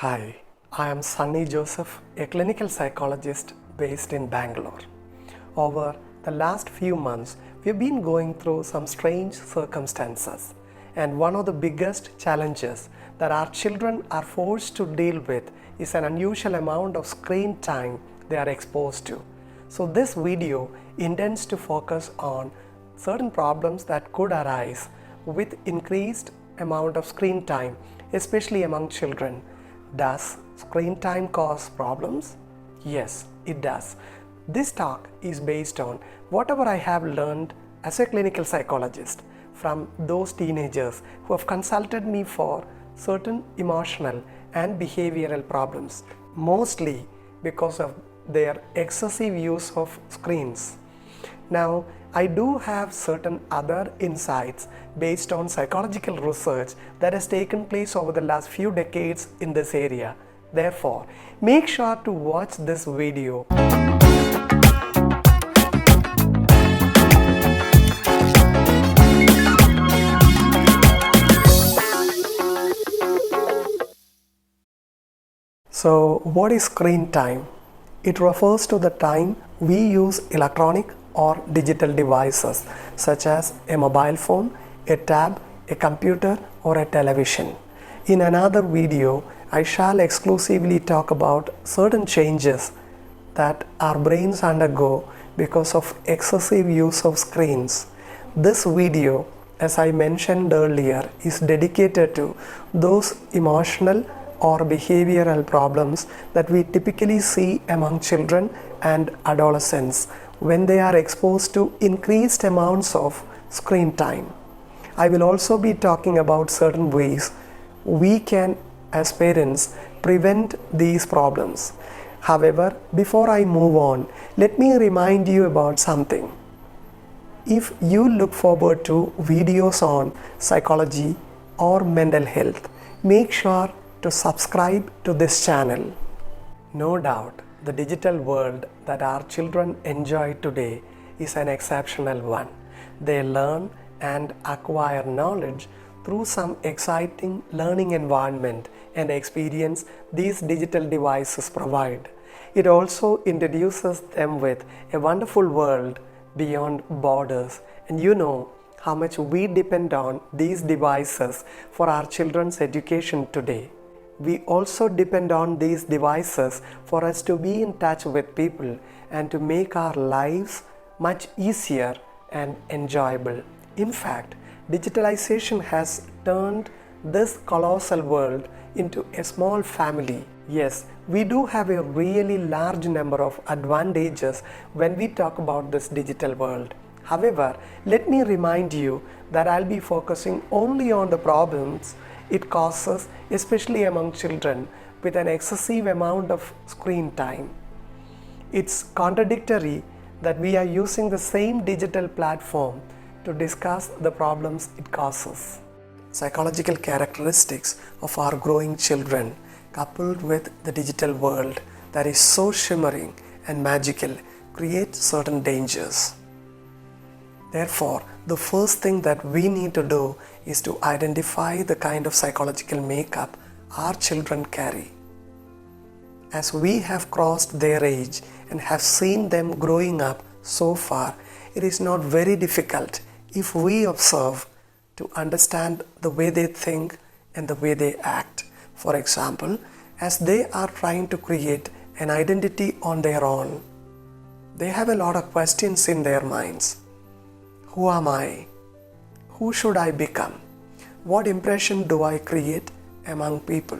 Hi, I am Sunny Joseph, a clinical psychologist based in Bangalore. Over the last few months, we've been going through some strange circumstances, and one of the biggest challenges that our children are forced to deal with is an unusual amount of screen time they are exposed to. So, this video intends to focus on certain problems that could arise with increased amount of screen time, especially among children. Does screen time cause problems? Yes, it does. This talk is based on whatever I have learned as a clinical psychologist from those teenagers who have consulted me for certain emotional and behavioral problems, mostly because of their excessive use of screens. Now, I do have certain other insights based on psychological research that has taken place over the last few decades in this area. Therefore, make sure to watch this video. So, what is screen time? It refers to the time we use electronic or digital devices such as a mobile phone, a tab, a computer, or a television. In another video, I shall exclusively talk about certain changes that our brains undergo because of excessive use of screens. This video, as I mentioned earlier, is dedicated to those emotional or behavioral problems that we typically see among children and adolescents when they are exposed to increased amounts of screen time. I will also be talking about certain ways we can, as parents, prevent these problems. However, before I move on, let me remind you about something. If you look forward to videos on psychology or mental health, make sure to subscribe to this channel. No doubt, the digital world that our children enjoy today is an exceptional one. They learn and acquire knowledge through some exciting learning environment and experience these digital devices provide. It also introduces them with a wonderful world beyond borders, and you know how much we depend on these devices for our children's education today. We also depend on these devices for us to be in touch with people and to make our lives much easier and enjoyable. In fact, digitalization has turned this colossal world into a small family. Yes, we do have a really large number of advantages when we talk about this digital world. However, let me remind you that I'll be focusing only on the problems it causes, especially among children with an excessive amount of screen time. It's contradictory that we are using the same digital platform to discuss the problems it causes. Psychological characteristics of our growing children, coupled with the digital world that is so shimmering and magical, create certain dangers. Therefore, the first thing that we need to do is to identify the kind of psychological makeup our children carry. As we have crossed their age and have seen them growing up so far, it is not very difficult if we observe to understand the way they think and the way they act. For example, as they are trying to create an identity on their own, they have a lot of questions in their minds. Who am I? Who should I become? What impression do I create among people?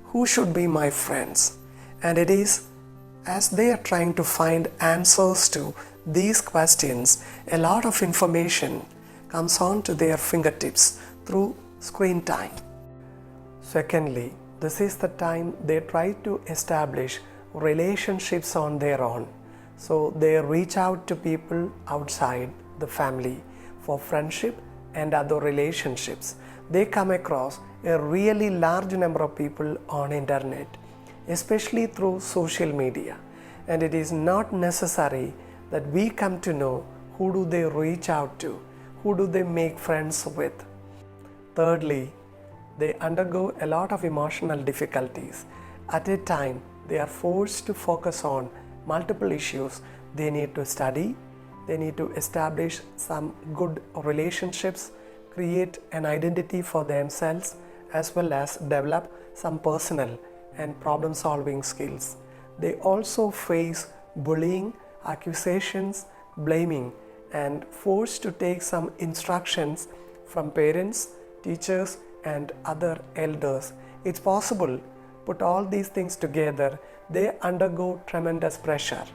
Who should be my friends? And it is as they are trying to find answers to these questions, a lot of information comes onto their fingertips through screen time. Secondly, this is the time they try to establish relationships on their own. So they reach out to people outside the family for friendship and other relationships. They come across a really large number of people on internet, especially through social media, and it is not necessary that we come to know who do they reach out to, who do they make friends with. Thirdly, they undergo a lot of emotional difficulties. At a time, they are forced to focus on multiple issues. They need to study, they need to establish some good relationships, create an identity for themselves, as well as develop some personal and problem solving skills. They also face bullying, accusations, blaming, and forced to take some instructions from parents, teachers, and other elders. It's possible, put all these things together, they undergo tremendous pressure.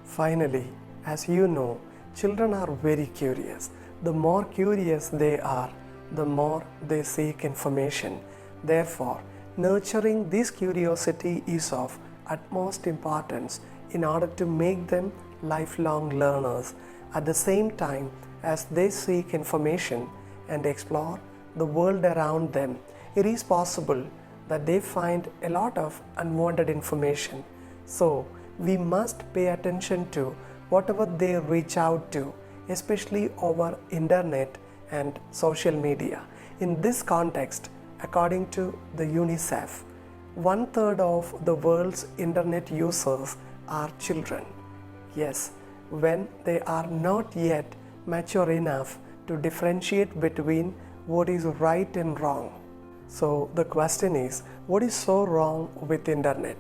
Finally, as you know, children are very curious. The more curious they are, the more they seek information. Therefore, nurturing this curiosity is of utmost importance in order to make them lifelong learners. At the same time as they seek information and explore the world around them, it is possible that they find a lot of unwanted information. So, we must pay attention to whatever they reach out to, especially over internet and social media. In this context, according to the UNICEF, 1/3 of the world's internet users are children. Yes, when they are not yet mature enough to differentiate between what is right and wrong. So the question is, what is so wrong with internet?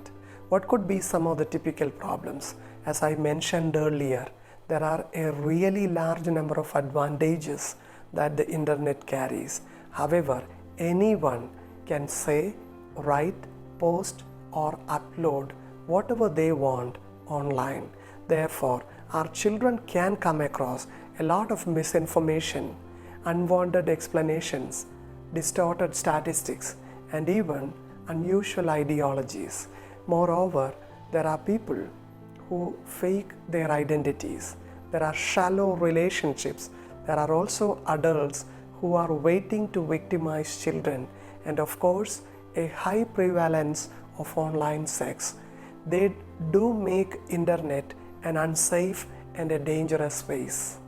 What could be some of the typical problems? As I mentioned earlier, there are a really large number of advantages that the internet carries. However, anyone can say, write, post, or upload whatever they want online. Therefore, our children can come across a lot of misinformation, unwanted explanations, distorted statistics, and even unusual ideologies. Moreover, there are people who fake their identities. There are shallow relationships. There are also adults who are waiting to victimize children, and of course, a high prevalence of online sex. They do make internet an unsafe and a dangerous space.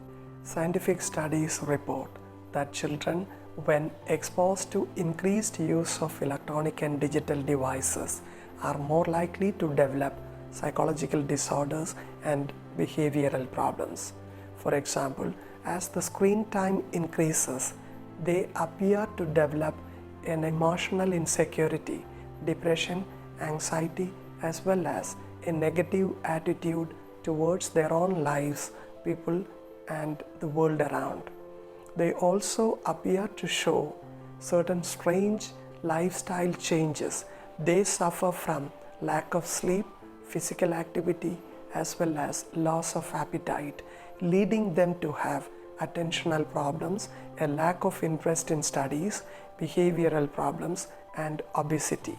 Scientific studies report that children, when exposed to increased use of electronic and digital devices, are more likely to develop psychological disorders and behavioral problems. For example, as the screen time increases, they appear to develop an emotional insecurity, depression, anxiety, as well as a negative attitude towards their own lives, people, and the world around. They also appear to show certain strange lifestyle changes. They suffer from lack of sleep, physical activity, as well as loss of appetite, leading them to have attentional problems, a lack of interest in studies, behavioral problems, and obesity.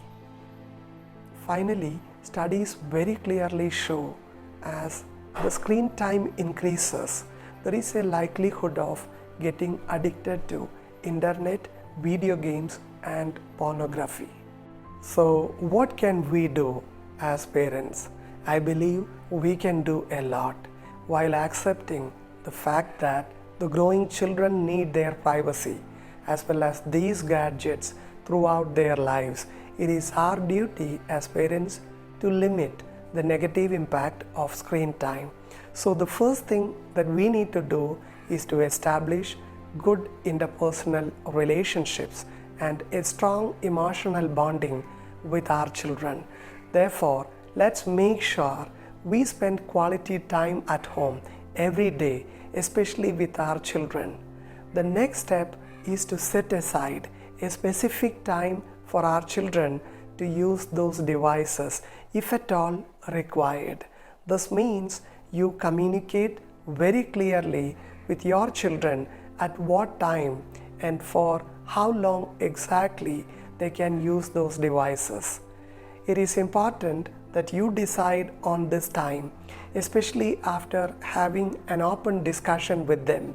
Finally, studies very clearly show as the screen time increases, there is a likelihood of getting addicted to internet, video games, and pornography. So, what can we do as parents? I believe we can do a lot while accepting the fact that the growing children need their privacy as well as these gadgets throughout their lives. It is our duty as parents to limit the negative impact of screen time. So the first thing that we need to do is to establish good interpersonal relationships and a strong emotional bonding with our children. Therefore, let's make sure we spend quality time at home every day, especially with our children. The next step is to set aside a specific time for our children to use those devices if at all required. This means you communicate very clearly with your children at what time and for how long exactly they can use those devices. It is important that you decide on this time, especially after having an open discussion with them.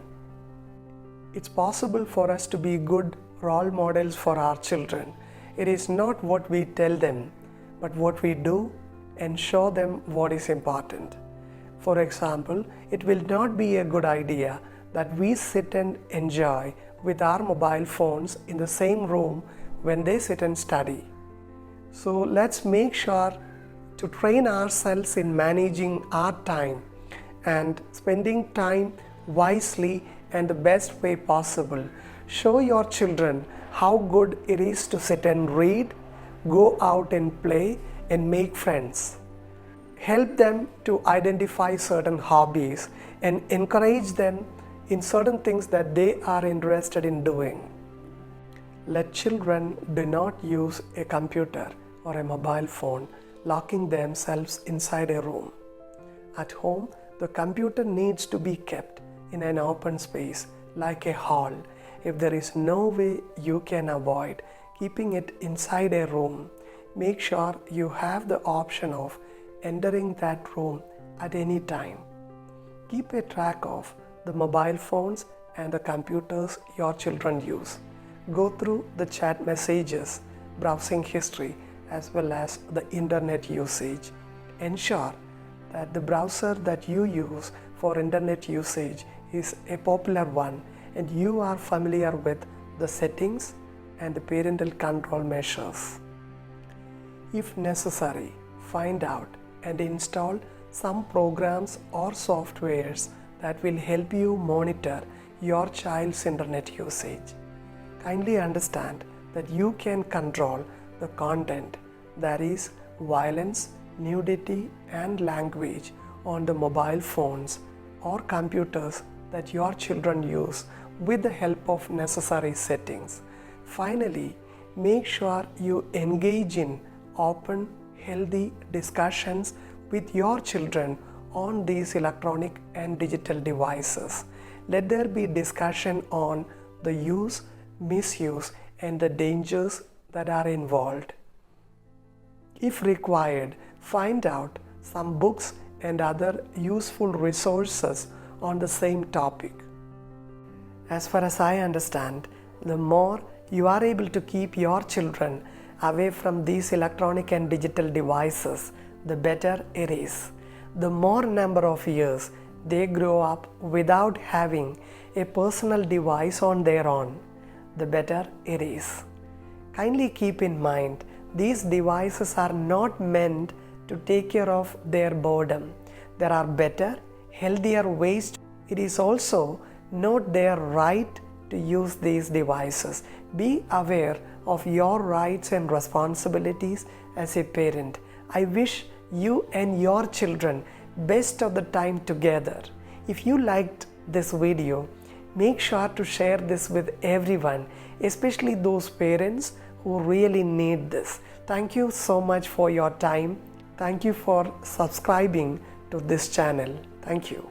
It's possible for us to be good role models for our children. It is not what we tell them, but what we do and show them what is important. For example, it will not be a good idea that we sit and enjoy with our mobile phones in the same room when they sit and study. So let's make sure to train ourselves in managing our time and spending time wisely and the best way possible. Show your children how good it is to sit and read, go out and play and make friends. Help them to identify certain hobbies and encourage them in certain things that they are interested in doing. Let children do not use a computer or a mobile phone, locking themselves inside a room. At home, the computer needs to be kept in an open space like a hall. If there is no way you can avoid keeping it inside a room, make sure you have the option of entering that room at any time. Keep a track of the mobile phones and the computers your children use. Go through the chat messages, browsing history, as well as the internet usage. Ensure that the browser that you use for internet usage is a popular one and you are familiar with the settings and the parental control measures. If necessary, find out and install some programs or softwares that will help you monitor your child's internet usage. Kindly understand that you can control the content, that is violence, nudity and language, on the mobile phones or computers that your children use with the help of necessary settings. Finally, make sure you engage in open, healthy discussions with your children on these electronic and digital devices. Let there be discussion on the use, misuse, and the dangers that are involved. If required, find out some books and other useful resources on the same topic. As far as I understand, the more you are able to keep your children away from these electronic and digital devices, the better it is. The more number of years they grow up without having a personal device on their own, the better it is. Kindly keep in mind, these devices are not meant to take care of their boredom. There are better, healthier ways. It is also not their right to use these devices. Be aware of your rights and responsibilities as a parent. I wish you and your children best of the time together. If you liked this video, make sure to share this with everyone, especially those parents who really need this. Thank you so much for your time. Thank you for subscribing to this channel. Thank you.